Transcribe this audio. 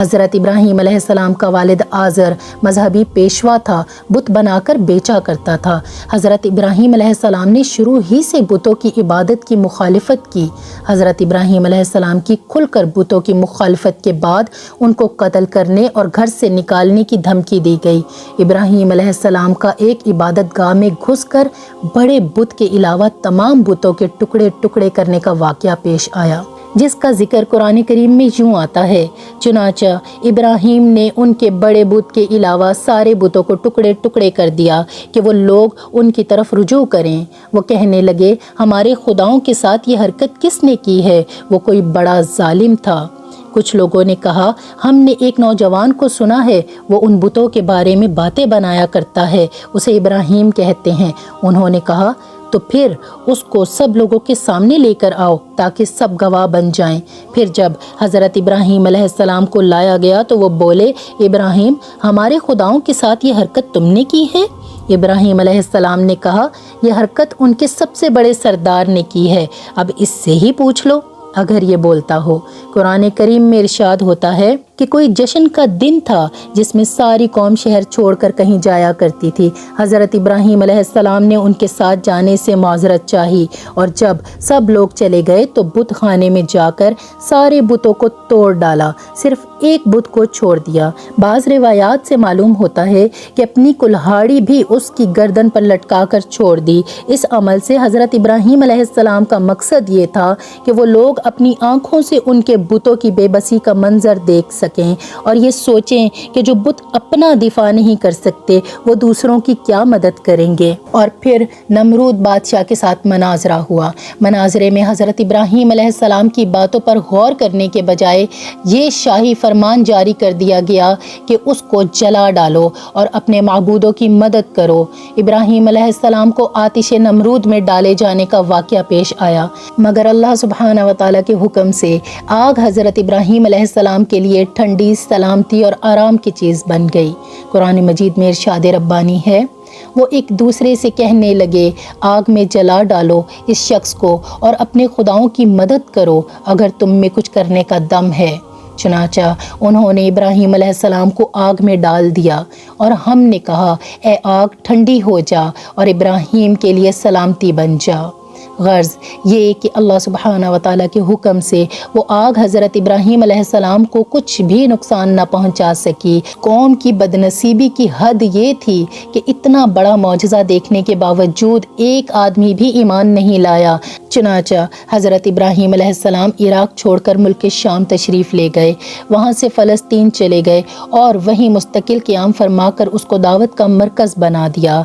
حضرت ابراہیم علیہ السلام کا والد آزر مذہبی پیشوا تھا، بت بنا کر بیچا کرتا تھا۔ حضرت ابراہیم علیہ السلام نے شروع ہی سے بتوں کی عبادت کی مخالفت کی۔ حضرت ابراہیم علیہ السلام کی کھل کر بتوں کی مخالفت کے بعد ان کو قتل کرنے اور گھر سے نکالنے کی دھمکی دی گئی۔ ابراہیم علیہ السلام کا ایک عبادت گاہ میں گھس کر بڑے بت کے علاوہ تمام بتوں کے ٹکڑے ٹکڑے کرنے کا واقعہ پیش آیا، جس کا ذکر قرآن کریم میں یوں آتا ہے: چنانچہ ابراہیم نے ان کے بڑے بت کے علاوہ سارے بتوں کو ٹکڑے ٹکڑے کر دیا کہ وہ لوگ ان کی طرف رجوع کریں۔ وہ کہنے لگے، ہمارے خداؤں کے ساتھ یہ حرکت کس نے کی ہے؟ وہ کوئی بڑا ظالم تھا۔ کچھ لوگوں نے کہا، ہم نے ایک نوجوان کو سنا ہے، وہ ان بتوں کے بارے میں باتیں بنایا کرتا ہے، اسے ابراہیم کہتے ہیں۔ انہوں نے کہا، تو پھر اس کو سب لوگوں کے سامنے لے کر آؤ تاکہ سب گواہ بن جائیں۔ پھر جب حضرت ابراہیم علیہ السلام کو لایا گیا تو وہ بولے، ابراہیم، ہمارے خداؤں کے ساتھ یہ حرکت تم نے کی ہے؟ ابراہیم علیہ السلام نے کہا، یہ حرکت ان کے سب سے بڑے سردار نے کی ہے، اب اس سے ہی پوچھ لو اگر یہ بولتا ہو۔ قرآن کریم میں ارشاد ہوتا ہے کہ کوئی جشن کا دن تھا جس میں ساری قوم شہر چھوڑ کر کہیں جایا کرتی تھی۔ حضرت ابراہیم علیہ السلام نے ان کے ساتھ جانے سے معذرت چاہی، اور جب سب لوگ چلے گئے تو بت خانے میں جا کر سارے بتوں کو توڑ ڈالا، صرف ایک بت کو چھوڑ دیا۔ بعض روایات سے معلوم ہوتا ہے کہ اپنی کلہاڑی بھی اس کی گردن پر لٹکا کر چھوڑ دی۔ اس عمل سے حضرت ابراہیم علیہ السلام کا مقصد یہ تھا کہ وہ لوگ اپنی آنکھوں سے ان کے بتوں کی بے بسی کا منظر دیکھ سکیں اور یہ سوچیں کہ جو بت اپنا دفاع نہیں کر سکتے وہ دوسروں کی کیا مدد کریں گے۔ اور پھر نمرود بادشاہ کے ساتھ مناظرہ ہوا۔ مناظرے میں حضرت ابراہیم علیہ السلام کی باتوں پر غور کرنے کے بجائے یہ شاہی فرمان جاری کر دیا گیا کہ اس کو جلا ڈالو اور اپنے معبودوں کی مدد کرو۔ ابراہیم علیہ السلام کو آتش نمرود میں ڈالے جانے کا واقعہ پیش آیا، مگر اللہ سبحانہ و تعالیٰ کے حکم سے آگ حضرت ابراہیم علیہ السلام کے لیے ٹھنڈی، سلامتی اور آرام کی چیز بن گئی۔ قرآن مجید میں ارشاد ربانی ہے، وہ ایک دوسرے سے کہنے لگے، آگ میں جلا ڈالو اس شخص کو اور اپنے خداؤں کی مدد کرو اگر تم میں کچھ کرنے کا دم ہے۔ چنانچہ انہوں نے ابراہیم علیہ السلام کو آگ میں ڈال دیا اور ہم نے کہا، اے آگ ٹھنڈی ہو جا اور ابراہیم کے لیے سلامتی بن جا۔ غرض یہ کہ اللہ سبحانہ و تعالیٰ کے حکم سے وہ آگ حضرت ابراہیم علیہ السلام کو کچھ بھی نقصان نہ پہنچا سکی۔ قوم کی بدنصیبی کی حد یہ تھی کہ اتنا بڑا معجزہ دیکھنے کے باوجود ایک آدمی بھی ایمان نہیں لایا۔ چنانچہ حضرت ابراہیم علیہ السلام عراق چھوڑ کر ملک شام تشریف لے گئے، وہاں سے فلسطین چلے گئے اور وہیں مستقل قیام فرما کر اس کو دعوت کا مرکز بنا دیا۔